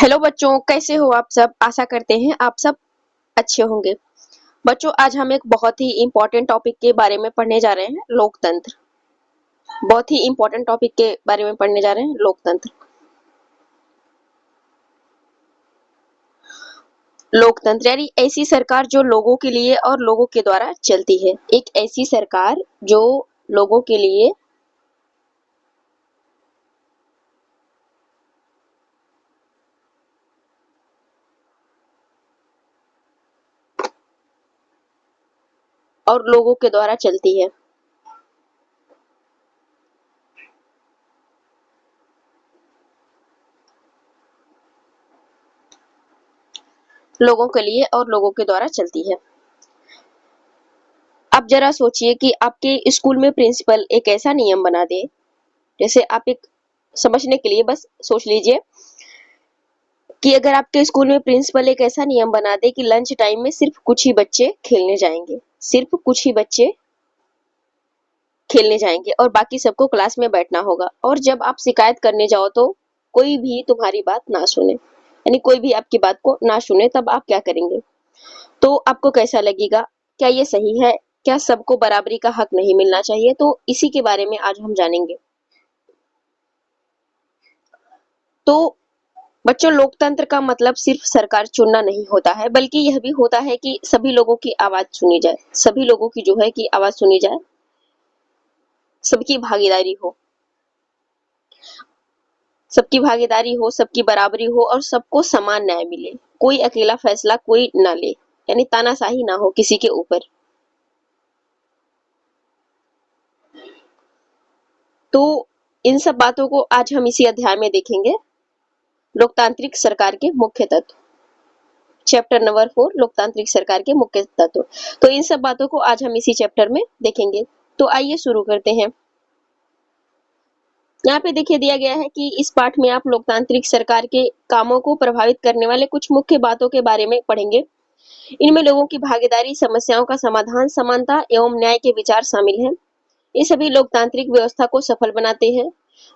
Hello बच्चों, कैसे हो आप सब। आशा करते हैं आप सब अच्छे होंगे। बच्चों, आज हम एक बहुत ही इम्पोर्टेंट टॉपिक के बारे में पढ़ने जा रहे हैं, लोकतंत्र। बहुत ही इम्पोर्टेंट टॉपिक के बारे में पढ़ने जा रहे हैं, लोकतंत्र। लोकतंत्र यानी ऐसी सरकार जो लोगों के लिए और लोगों के द्वारा चलती है। एक ऐसी सरकार जो लोगों के लिए और लोगों के द्वारा चलती है। लोगों के लिए और लोगों के द्वारा चलती है। आप जरा सोचिए कि आपके स्कूल में प्रिंसिपल एक ऐसा नियम बना दे, जैसे आप एक समझने के लिए बस सोच लीजिए कि अगर आपके स्कूल में प्रिंसिपल एक ऐसा नियम बना दे कि लंच टाइम में सिर्फ कुछ ही बच्चे खेलने जाएंगे, सिर्फ कुछ ही बच्चे खेलने जाएंगे और बाकी सबको क्लास में बैठना होगा, और जब आप शिकायत करने जाओ तो कोई भी तुम्हारी बात ना सुने, यानी कोई भी आपकी बात को ना सुने, तब आप क्या करेंगे? तो आपको कैसा लगेगा? क्या ये सही है? क्या सबको बराबरी का हक नहीं मिलना चाहिए? तो इसी के बारे में आज हम जानेंगे। तो बच्चों, लोकतंत्र का मतलब सिर्फ सरकार चुनना नहीं होता है, बल्कि यह भी होता है कि सभी लोगों की आवाज सुनी जाए, सभी लोगों की जो है कि आवाज सुनी जाए, सबकी भागीदारी हो, सबकी भागीदारी हो, सबकी बराबरी हो और सबको समान न्याय मिले। कोई अकेला फैसला कोई ना ले, यानी तानाशाही ना हो किसी के ऊपर। तो इन सब बातों को आज हम इसी अध्याय में देखेंगे। लोकतांत्रिक सरकार के मुख्य तत्व, चैप्टर नंबर 4, लोकतांत्रिक सरकार के मुख्य तत्व। तो इन सब बातों को आज हम इसी चैप्टर में देखेंगे। तो आइए शुरू करते हैं। यहाँ पे देखिए दिया गया है कि इस पाठ में आप लोकतांत्रिक सरकार के कामों को प्रभावित करने वाले कुछ मुख्य बातों के बारे में पढ़ेंगे। इनमें लोगों की भागीदारी, समस्याओं का समाधान, समानता एवं न्याय के विचार शामिल हैं। ये सभी लोकतांत्रिक व्यवस्था को सफल बनाते हैं।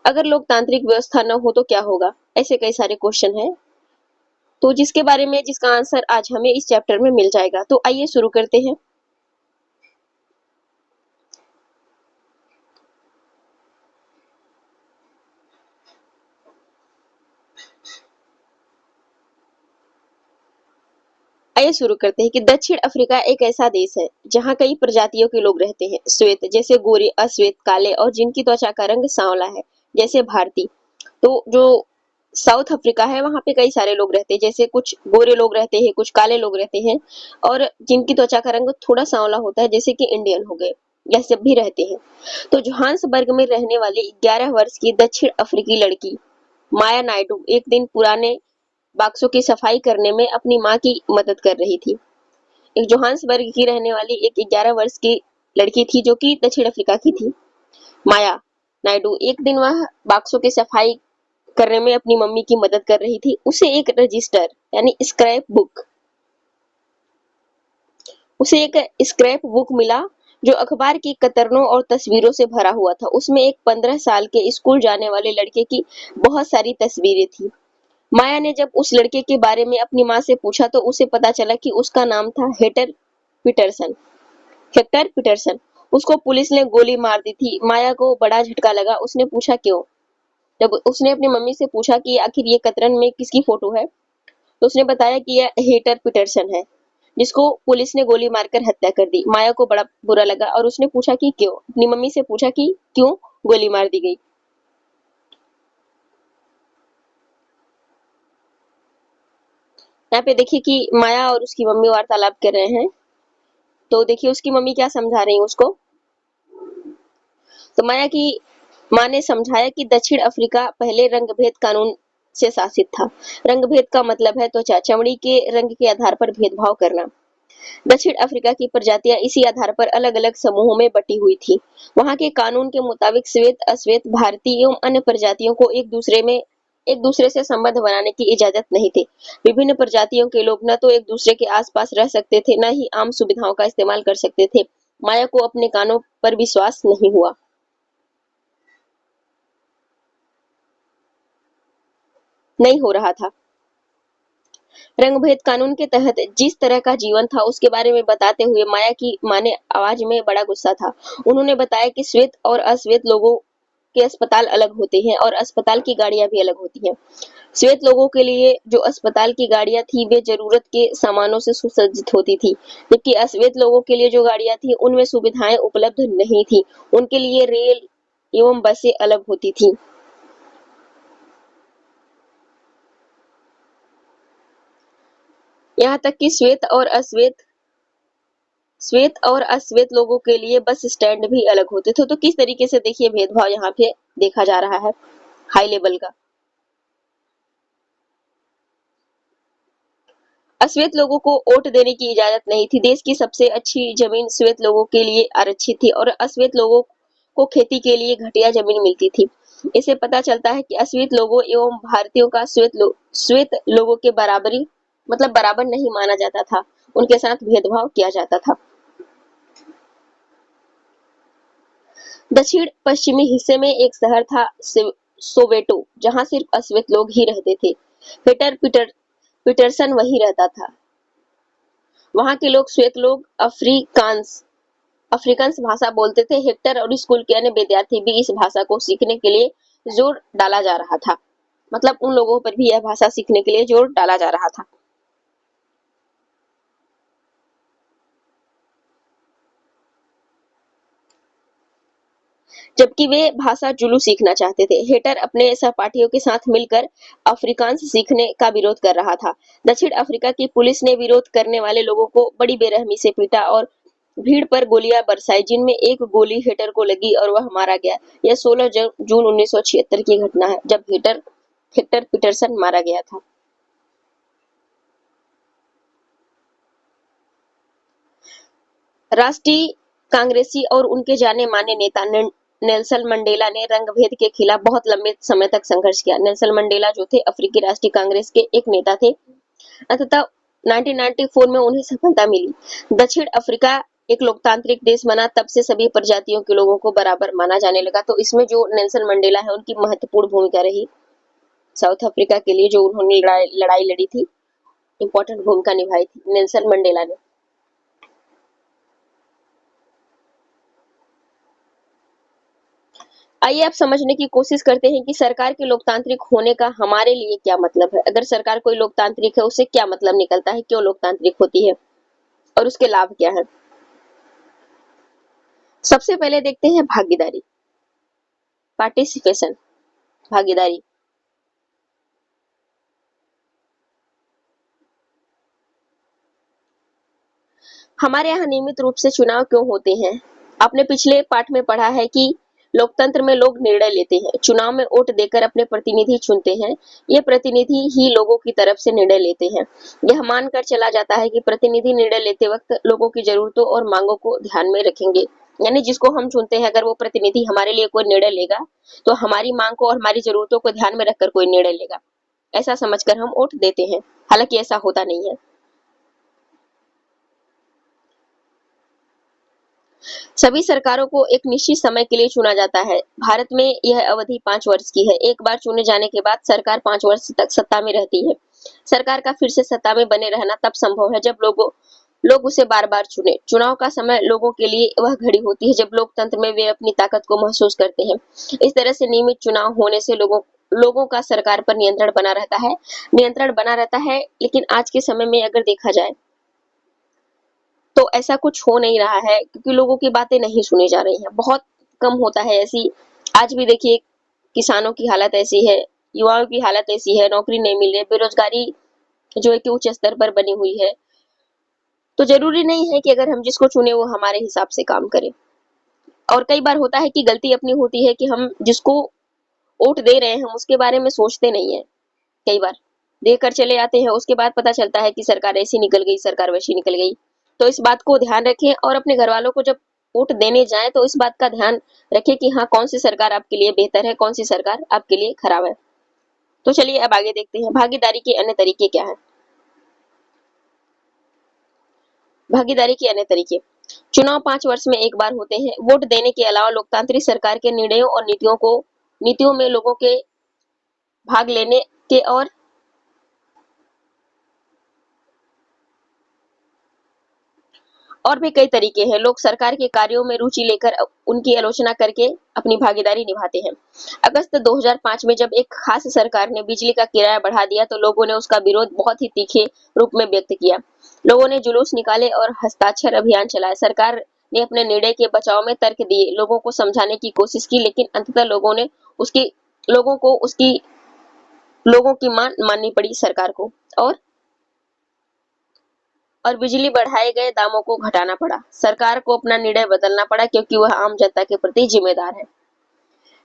अगर लोकतांत्रिक व्यवस्था न हो तो क्या होगा? ऐसे कई सारे क्वेश्चन हैं, तो जिसके बारे में जिसका आंसर आज हमें इस चैप्टर में मिल जाएगा। तो आइए शुरू करते हैं। आइए शुरू करते हैं कि दक्षिण अफ्रीका एक ऐसा देश है जहाँ कई प्रजातियों के लोग रहते हैं। श्वेत जैसे गोरे, अश्वेत काले, और जिनकी त्वचा का रंग सांवला है जैसे भारतीय। तो जो साउथ अफ्रीका है वहाँ पे कई सारे लोग रहते हैं, जैसे कुछ गोरे लोग रहते हैं, कुछ काले लोग रहते हैं, और जिनकी त्वचा का रंग थोड़ा सांवला होता है जैसे कि इंडियन हो गए, यह सब भी रहते हैं। तो जोहान्सबर्ग में रहने वाली 11 वर्ष की दक्षिण अफ्रीकी लड़की माया नायडू एक दिन पुराने बक्सों की सफाई करने में अपनी माँ की मदद कर रही थी। एक जोहान्सबर्ग की रहने वाली एक 11 वर्ष की लड़की थी जो कि दक्षिण अफ्रीका की थी, माया नायडू। एक दिन वह बक्सों की सफाई करने में अपनी मम्मी की मदद कर रही थी। उसे एक रजिस्टर यानी स्क्रैप बुक मिला जो अखबार की कतरनों और तस्वीरों से भरा हुआ था। उसमें एक 15 साल के स्कूल जाने वाले लड़के की बहुत सारी तस्वीरें थी। माया ने जब उस लड़के के बारे में अपनी माँ से पूछा तो उसे पता चला कि उसका नाम था पीटरसन हेक्टर पीटरसन। उसको पुलिस ने गोली मार दी थी। माया को बड़ा झटका लगा। उसने पूछा क्यों? जब उसने अपनी मम्मी से पूछा कि आखिर ये कतरन में किसकी फोटो है, तो उसने बताया कि यह हेटर पीटरसन है, जिसको पुलिस ने गोली मारकर हत्या कर दी। माया को बड़ा बुरा लगा और उसने पूछा कि क्यों, अपनी मम्मी से पूछा कि क्यों गोली मार दी गई। यहाँ पे देखिए कि माया और उसकी मम्मी वार्तालाप कर रहे हैं। तो देखिए उसकी मम्मी क्या समझा रही है उसको। तो माया की माँ ने समझाया कि दक्षिण अफ्रीका पहले रंगभेद कानून से शासित था। रंगभेद का मतलब है त्वचा, चमड़ी के रंग के आधार पर भेदभाव करना। दक्षिण अफ्रीका की प्रजातियां इसी आधार पर अलग-अलग समूहों में बटी हुई थी। वहां के कानून के मुताबिक श्वेत, अश्वेत, भारतीय एवं अन्य प्रजातियों को एक दूसरे से संबंध बनाने की इजाजत नहीं थी। विभिन्न प्रजातियों के लोग न तो एक दूसरे के आसपास रह सकते थे, न ही आम सुविधाओं का इस्तेमाल कर सकते थे। माया को अपने कानों पर विश्वास नहीं हुआ, नहीं हो रहा था। रंगभेद कानून के तहत जिस तरह का जीवन था उसके बारे में बताते हुए माया की मां ने आवाज में बड़ा गुस्सा था। उन्होंने बताया कि श्वेत और अश्वेत लोगों के अस्पताल अलग होते हैं और अस्पताल की गाड़ियां भी अलग होती हैं। श्वेत लोगों के लिए जो अस्पताल की गाड़ियां थी वे जरूरत के सामानों से सुसज्जित होती थी, जबकि अश्वेत लोगों के लिए जो गाड़ियां थी उनमें सुविधाएं उपलब्ध नहीं थी। उनके लिए रेल एवं बसें अलग होती थी। यहाँ तक कि श्वेत और अश्वेत लोगों के लिए बस स्टैंड भी अलग होते थे। तो किस तरीके से देखिए भेदभाव यहाँ पे देखा जा रहा है हाई लेवल का। अश्वेत लोगों को वोट देने की इजाजत नहीं थी। देश की सबसे अच्छी जमीन श्वेत लोगों के लिए आरक्षित थी और अश्वेत लोगों को खेती के लिए घटिया जमीन मिलती थी। इससे पता चलता है कि अश्वेत लोगों एवं भारतीयों का श्वेत लोगों के बराबरी मतलब बराबर नहीं माना जाता था। उनके साथ भेदभाव किया जाता था। दक्षिण पश्चिमी हिस्से में एक शहर था सोवेटो, जहां सिर्फ अश्वेत लोग ही रहते थे। पीटरसन वही रहता था। वहां के लोग श्वेत लोग अफ्रीकांस भाषा बोलते थे। हेक्टर और स्कूल के अन्य विद्यार्थी भी इस भाषा को सीखने के लिए जोर डाला जा रहा था। मतलब उन लोगों पर भी यह भाषा सीखने के लिए जोर डाला जा रहा था। जबकि वे भाषा जुलू सीखना चाहते थे। हेटर अपने सहपाठियों के साथ मिलकर अफ्रीकांस सीखने का विरोध कर रहा था। दक्षिण अफ्रीका की पुलिस ने विरोध करने वाले लोगों को बड़ी बेरहमी से पीटा और भीड़ पर गोलियां बरसाई, जिनमें एक गोली हेटर को लगी और वह मारा गया। यह 16 जून 1976 की घटना है, जब हेक्टर पीटरसन मारा गया था। राष्ट्रीय कांग्रेसी और उनके जाने माने नेता नेल्सन मंडेला ने रंगभेद के खिलाफ बहुत लंबे समय तक संघर्ष किया। नेल्सन मंडेला जो थे अफ्रीकी राष्ट्रीय कांग्रेस के एक नेता थे। अंततः 1994 में उन्हें सफलता मिली। दक्षिण अफ्रीका एक लोकतांत्रिक देश बना, तब से सभी प्रजातियों के लोगों को बराबर माना जाने लगा। तो इसमें जो नेल्सन मंडेला है उनकी महत्वपूर्ण भूमिका रही साउथ अफ्रीका के लिए, जो उन्होंने लड़ाई लड़ी थी, इंपॉर्टेंट भूमिका निभाई थी नेल्सन मंडेला ने। आइए आप समझने की कोशिश करते हैं कि सरकार के लोकतांत्रिक होने का हमारे लिए क्या मतलब है। अगर सरकार कोई लोकतांत्रिक है उससे क्या मतलब निकलता है, क्यों लोकतांत्रिक होती है और उसके लाभ क्या है। सबसे पहले देखते हैं भागीदारी, पार्टिसिपेशन, भागीदारी। हमारे यहाँ नियमित रूप से चुनाव क्यों होते हैं। आपने पिछले पाठ में पढ़ा है कि लोकतंत्र में लोग निर्णय लेते हैं, चुनाव में वोट देकर अपने प्रतिनिधि चुनते हैं। ये प्रतिनिधि ही लोगों की तरफ से निर्णय लेते हैं। यह मानकर चला जाता है कि प्रतिनिधि निर्णय लेते वक्त लोगों की जरूरतों और मांगों को ध्यान में रखेंगे। यानी जिसको हम चुनते हैं, अगर वो प्रतिनिधि हमारे लिए कोई निर्णय लेगा तो हमारी मांग को और हमारी जरूरतों को ध्यान में रखकर कोई निर्णय लेगा, ऐसा समझकर हम वोट देते हैं। हालांकि ऐसा होता नहीं है। सभी सरकारों को एक निश्चित समय के लिए चुना जाता है। भारत में यह अवधि 5 वर्ष की है। एक बार चुने जाने के बाद सरकार 5 वर्ष तक सत्ता में रहती है। सरकार का फिर से सत्ता में बने रहना तब संभव है जब लोग उसे बार बार चुने। चुनाव का समय लोगों के लिए वह घड़ी होती है जब लोकतंत्र में वे अपनी ताकत को महसूस करते हैं। इस तरह से नियमित चुनाव होने से लोगों का सरकार पर नियंत्रण बना रहता है। लेकिन आज के समय में अगर देखा जाए तो ऐसा कुछ हो नहीं रहा है, क्योंकि लोगों की बातें नहीं सुनी जा रही हैं। बहुत कम होता है ऐसी। आज भी देखिए किसानों की हालत ऐसी है, युवाओं की हालत ऐसी है, नौकरी नहीं मिल रही, बेरोजगारी जो है कि उच्च स्तर पर बनी हुई है। तो जरूरी नहीं है कि अगर हम जिसको चुने वो हमारे हिसाब से काम करे। और कई बार होता है कि गलती अपनी होती है कि हम जिसको वोट दे रहे हैं हम उसके बारे में सोचते नहीं है। कई बार देकर चले आते हैं, उसके बाद पता चलता है कि सरकार ऐसी निकल गई, सरकार वैसी निकल गई। तो इस बात को ध्यान रखें और अपने घर वालों को जब वोट देने जाएं तो इस बात का ध्यान रखें कि हाँ, कौन सी सरकार आपके लिए बेहतर है, कौन सी सरकार आपके लिए खराब है। तो चलिए अब आगे देखते हैं भागीदारी के अन्य तरीके क्या है। भागीदारी के अन्य तरीके। चुनाव 5 वर्ष में एक बार होते हैं। वोट देने के अलावा लोकतांत्रिक सरकार के निर्णयों और नीतियों में लोगों के भाग लेने के और और भी कई तरीके हैं। लोग सरकार के कार्यों में रुचि लेकर उनकी आलोचना करके अपनी भागीदारी निभाते हैं। अगस्त 2005 में जब एक खास सरकार ने बिजली का किराया बढ़ा दिया तो लोगों ने उसका विरोध बहुत ही तीखे रूप में व्यक्त किया। लोगों ने जुलूस निकाले और हस्ताक्षर अभियान चलाया। सरकार ने अपने निर्णय के बचाव में तर्क दिए, लोगों को समझाने की कोशिश की, लेकिन अंततः उसकी लोगों को उसकी लोगों की माननी पड़ी सरकार को। और बिजली बढ़ाए गए दामों को घटाना पड़ा। सरकार को अपना निर्णय बदलना पड़ा क्योंकि वह आम जनता के प्रति जिम्मेदार है।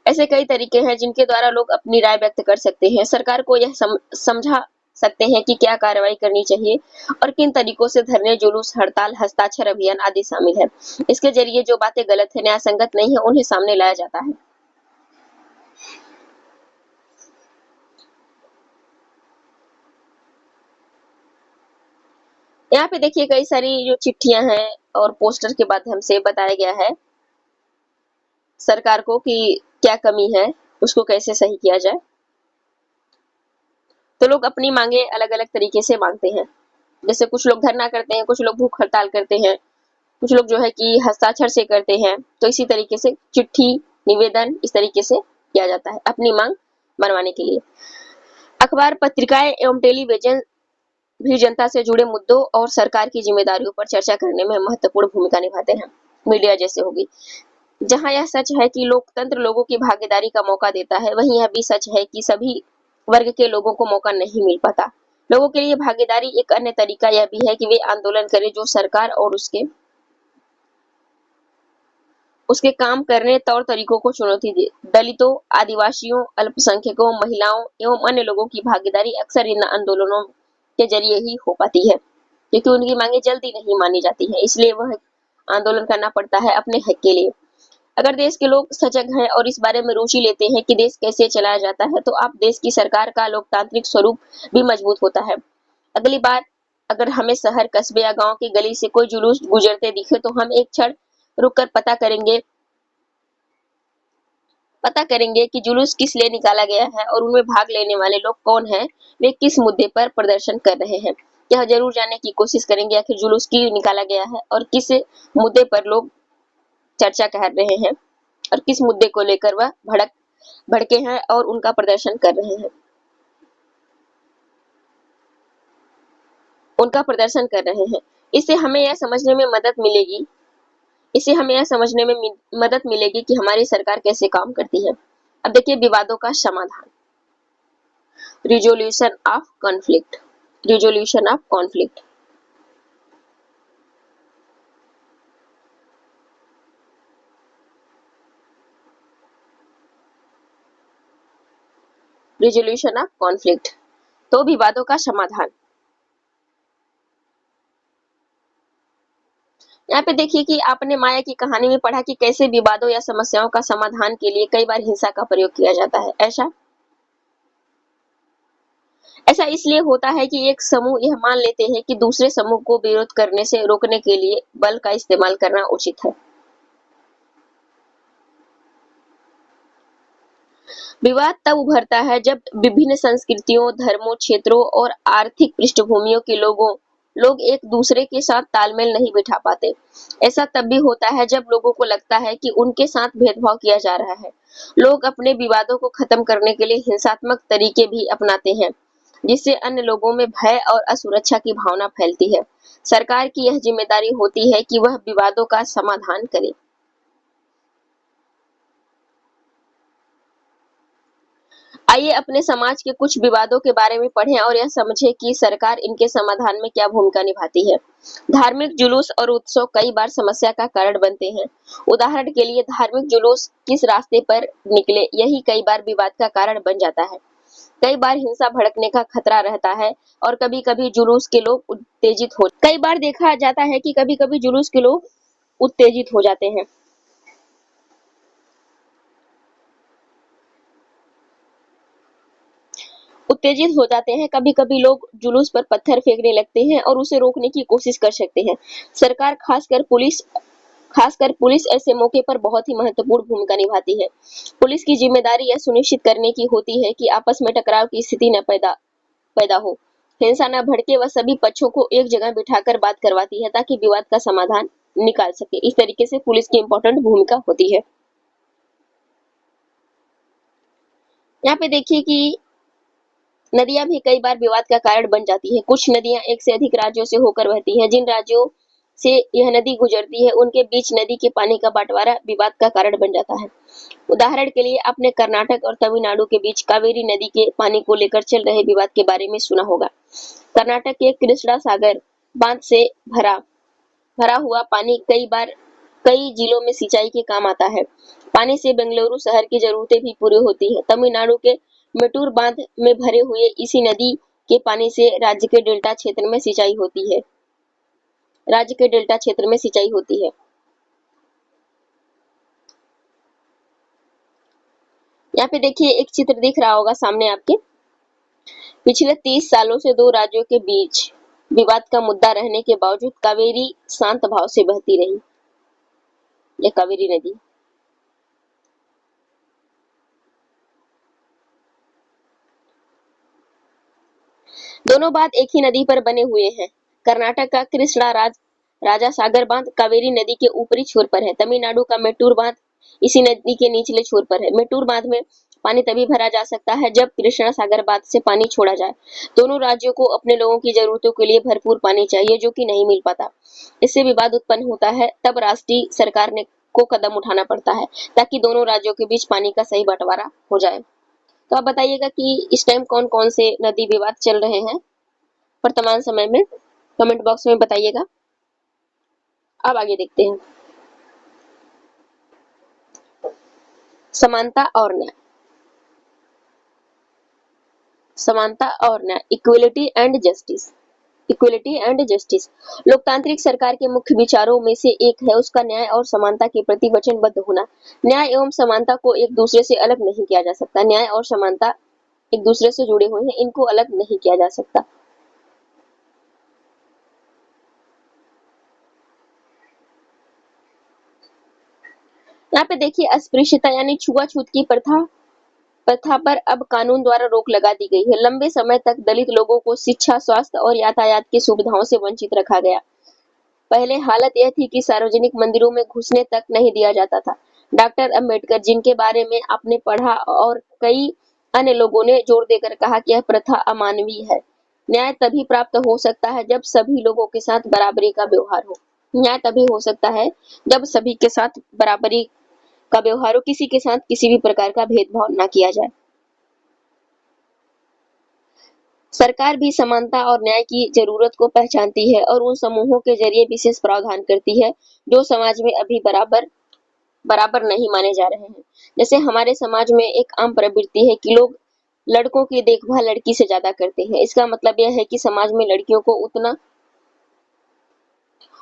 ऐसे कई तरीके हैं जिनके द्वारा लोग अपनी राय व्यक्त कर सकते हैं। सरकार को यह समझा सकते हैं कि क्या कार्रवाई करनी चाहिए और किन तरीकों से धरने, जुलूस, हड़ताल, हस्ताक्षर अभियान आदि शामिल है। इसके जरिए जो बातें गलत है, न्यायसंगत नहीं है, उन्हें सामने लाया जाता है। यहाँ पे देखिए कई सारी जो चिट्ठियां हैं और पोस्टर के माध्यम से बताया गया है सरकार को कि क्या कमी है, उसको कैसे सही किया जाए। तो लोग अपनी मांगे अलग अलग तरीके से मांगते हैं। जैसे कुछ लोग धरना करते हैं, कुछ लोग भूख हड़ताल करते हैं, कुछ लोग जो है कि हस्ताक्षर से करते हैं। तो इसी तरीके से चिट्ठी, निवेदन इस तरीके से किया जाता है अपनी मांग मनवाने के लिए। अखबार, पत्रिकाएं एवं टेलीविजन भी जनता से जुड़े मुद्दों और सरकार की जिम्मेदारियों पर चर्चा करने में महत्वपूर्ण भूमिका निभाते हैं। मीडिया जैसे होगी, जहां यह सच है कि लोकतंत्र लोगों की भागीदारी का मौका देता है, वहीं यह भी सच है कि सभी वर्ग के लोगों को मौका नहीं मिल पाता। लोगों के लिए भागीदारी एक अन्य तरीका यह भी है कि वे आंदोलन करें जो सरकार और उसके काम करने तौर तरीकों को चुनौती दे। दलितों, आदिवासियों, अल्पसंख्यकों, महिलाओं एवं अन्य लोगों की भागीदारी अक्सर इन आंदोलनों के जरिए ही हो पाती है, क्योंकि उनकी मांगे जल्दी नहीं मानी जाती है, इसलिए वह आंदोलन करना पड़ता है अपने हक के लिए। अगर देश के लोग सजग हैं और इस बारे में रुचि लेते हैं कि देश कैसे चलाया जाता है, तो आप देश की सरकार का लोकतांत्रिक स्वरूप भी मजबूत होता है। अगली बार अगर हमें शहर, कस्बे या गांव की गली से कोई जुलूस गुजरते दिखे तो हम एक क्षण रुककर पता करेंगे कि जुलूस किस लिए निकाला गया है और उनमें भाग लेने वाले लोग कौन हैं, वे किस मुद्दे पर प्रदर्शन कर रहे हैं। यह जरूर जानने की कोशिश करेंगे आखिर जुलूस क्यों निकाला गया है और किस मुद्दे पर लोग चर्चा कर रहे हैं और किस मुद्दे को लेकर वह भड़के हैं और उनका प्रदर्शन कर रहे हैं उनका प्रदर्शन कर रहे हैं। इससे हमें यह समझने में मदद मिलेगी कि हमारी सरकार कैसे काम करती है। अब देखिए विवादों का समाधान, resolution of conflict. Resolution of conflict resolution of conflict तो विवादों का समाधान। यहाँ पे देखिए कि आपने माया की कहानी में पढ़ा कि कैसे विवादों या समस्याओं का समाधान के लिए कई बार हिंसा का प्रयोग किया जाता है। ऐसा इसलिए होता है कि एक समूह यह मान लेते हैं कि दूसरे समूह को विरोध करने से रोकने के लिए बल का इस्तेमाल करना उचित है। विवाद तब उभरता है जब विभिन्न संस्कृतियों, धर्मों, क्षेत्रों और आर्थिक पृष्ठभूमियों के लोग एक दूसरे के साथ तालमेल नहीं बिठा पाते। ऐसा तब भी होता है जब लोगों को लगता है कि उनके साथ भेदभाव किया जा रहा है। लोग अपने विवादों को खत्म करने के लिए हिंसात्मक तरीके भी अपनाते हैं, जिससे अन्य लोगों में भय और असुरक्षा की भावना फैलती है। सरकार की यह जिम्मेदारी होती है कि वह विवादों का समाधान करे। आइए अपने समाज के कुछ विवादों के बारे में पढ़ें और यह समझें कि सरकार इनके समाधान में क्या भूमिका निभाती है। धार्मिक जुलूस और उत्सव कई बार समस्या का कारण बनते हैं। उदाहरण के लिए धार्मिक जुलूस किस रास्ते पर निकले, यही कई बार विवाद का कारण बन जाता है। कई बार हिंसा भड़कने का खतरा रहता है और कभी-कभी जुलूस के लोग कई बार देखा जाता है कि कभी-कभी जुलूस के लोग उत्तेजित हो जाते हैं। कभी-कभी लोग जुलूस पर पत्थर फेंकने लगते हैं और उसे रोकने की कोशिश कर सकते हैं। सरकार खासकर पुलिस ऐसे मौके पर बहुत ही महत्वपूर्ण भूमिका निभाती है। पुलिस की जिम्मेदारी यह सुनिश्चित करने की होती है कि आपस में टकराव की स्थिति न पैदा हो हिंसा न भड़के व सभी पक्षों को एक जगह बिठाकर बात करवाती है ताकि विवाद का समाधान निकाल सके। इस तरीके से पुलिस की इम्पोर्टेंट भूमिका होती है। यहाँ पे देखिए कि नदियां भी कई बार विवाद का कारण बन जाती है। कुछ नदियां एक से अधिक राज्यों से होकर बहती हैं। जिन राज्यों से यह नदी गुजरती है उनके बीच नदी के पानी का बंटवारा विवाद का कारण बन जाता है। उदाहरण के लिए आपने कर्नाटक और तमिलनाडु के बीच कावेरी नदी के पानी को लेकर चल रहे विवाद के बारे में सुना होगा। कर्नाटक के कृष्णा सागर बांध से भरा भरा हुआ पानी कई बार कई जिलों में सिंचाई के काम आता है। पानी से बेंगलुरु शहर की जरूरतें भी पूरी होती हैं। तमिलनाडु के मेटूर बांध में भरे हुए इसी नदी के पानी से राज्य के डेल्टा क्षेत्र में सिंचाई होती है। राज्य के डेल्टा क्षेत्र में सिंचाई होती है। यहाँ पे देखिए एक चित्र दिख रहा होगा सामने आपके। पिछले 30 सालों से दो राज्यों के बीच विवाद का मुद्दा रहने के बावजूद कावेरी शांत भाव से बहती रही। यह कावेरी नदी दोनों बांध एक ही नदी पर बने हुए हैं। कर्नाटक का कृष्णा राजा सागर बांध कावेरी नदी के ऊपरी छोर पर है। तमिलनाडु का मेट्टूर बांध इसी नदी के निचले छोर पर है। मेट्टूर बांध में पानी तभी भरा जा सकता है जब कृष्णा सागर बांध से पानी छोड़ा जाए। दोनों राज्यों को अपने लोगों की जरूरतों के लिए भरपूर पानी चाहिए जो कि नहीं मिल पाता। इससे विवाद उत्पन्न होता है। तब राष्ट्रीय सरकार ने को कदम उठाना पड़ता है ताकि दोनों राज्यों के बीच पानी का सही बंटवारा हो जाए। तो आप बताइएगा कि इस टाइम कौन कौन से नदी विवाद चल रहे हैं वर्तमान समय में, कमेंट बॉक्स में बताइएगा। अब आगे देखते हैं समानता और न्याय। समानता और न्याय, equality and justice. Equality and justice लोकतांत्रिक सरकार के मुख्य विचारों में से एक है उसका न्याय और समानता के प्रति वचनबद्ध होना। न्याय एवं समानता को एक दूसरे से अलग नहीं किया जा सकता। न्याय और समानता एक दूसरे से जुड़े हुए हैं, इनको अलग नहीं किया जा सकता। यहाँ पे देखिए अस्पृश्यता यानी छुआछूत की प्रथा पर अब कानून द्वारा रोक लगा दी गई है। लंबे समय तक दलित लोगों को शिक्षा, स्वास्थ्य और यातायात की सुविधाओं से वंचित रखा गया। पहले हालत यह थी कि सार्वजनिक मंदिरों में घुसने तक नहीं दिया जाता था। डॉक्टर अंबेडकर, जिनके बारे में आपने पढ़ा, और कई अन्य लोगों ने जोर देकर कहा कि यह प्रथा अमानवीय है। न्याय तभी प्राप्त हो सकता है जब सभी लोगों के साथ बराबरी का व्यवहार हो। न्याय तभी हो सकता है जब सभी के साथ बराबरी का व्यवहार हो, किसी के साथ किसी भी प्रकार का भेदभाव ना किया जाए। सरकार भी समानता और न्याय की जरूरत को पहचानती है और उन समूहों के जरिए विशेष प्रावधान करती है जो समाज में अभी बराबर बराबर नहीं माने जा रहे हैं। जैसे हमारे समाज में एक आम प्रवृत्ति है कि लोग लड़कों की देखभाल लड़की से ज्यादा करते हैं। इसका मतलब यह है कि समाज में लड़कियों को उतना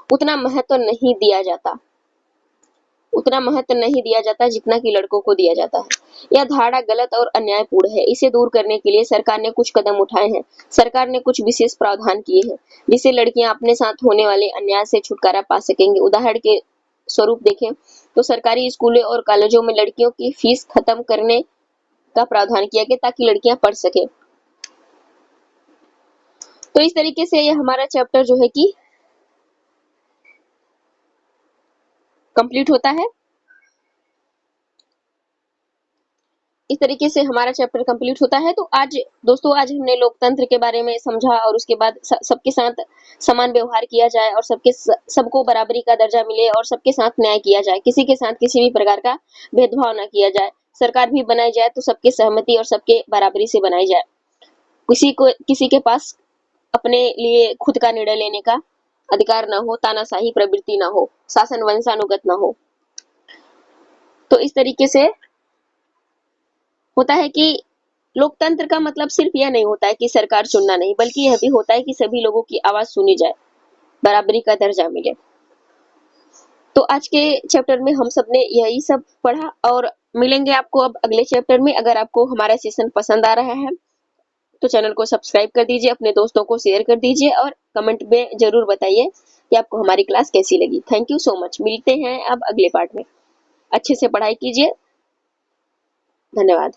उतना महत्व नहीं दिया जाता उतना महत्व नहीं दिया जाता जितना कि लड़कों को दिया जाता है। यह धारणा गलत और अन्यायपूर्ण है। इसे दूर करने के लिए सरकार ने कुछ कदम उठाए हैं। सरकार ने कुछ विशेष प्रावधान किए हैं जिससे लड़कियां अपने साथ होने वाले अन्याय से छुटकारा पा सकेंगी। उदाहरण के स्वरूप देखें तो सरकारी स्कूलों और कॉलेजों में लड़कियों की फीस खत्म करने का प्रावधान किया गया ताकि लड़कियां पढ़ सके। तो इस तरीके से यह हमारा चैप्टर जो है कि कंप्लीट होता है। इस तरीके से हमारा चैप्टर कंप्लीट होता है। तो आज दोस्तों, आज हमने लोकतंत्र के बारे में समझा और उसके बाद सबके साथ समान व्यवहार किया जाए और सबको बराबरी का दर्जा मिले और सबके साथ न्याय किया जाए, किसी के साथ किसी भी प्रकार का भेदभाव न किया जाए। सरकार भी बनाई जाए तो सबके सहमति और सबके बराबरी से बनाई जाए। किसी के पास अपने लिए खुद का निर्णय लेने का अधिकार न हो, तानाशाही प्रवृत्ति न हो, शासन वंशानुगत न हो। तो इस तरीके से होता है कि लोकतंत्र का मतलब सिर्फ यह नहीं होता है कि सरकार चुनना नहीं, बल्कि यह भी होता है कि सभी लोगों की आवाज सुनी जाए, बराबरी का दर्जा मिले। तो आज के चैप्टर में हम सब ने यही सब पढ़ा और मिलेंगे आपको अब अगले चैप्टर में। अगर आपको हमारा सेशन पसंद आ रहा है तो चैनल को सब्सक्राइब कर दीजिए, अपने दोस्तों को शेयर कर दीजिए और कमेंट में जरूर बताइए कि आपको हमारी क्लास कैसी लगी। Thank you so much. मिलते हैं अब अगले पार्ट में। अच्छे से पढ़ाई कीजिए। धन्यवाद।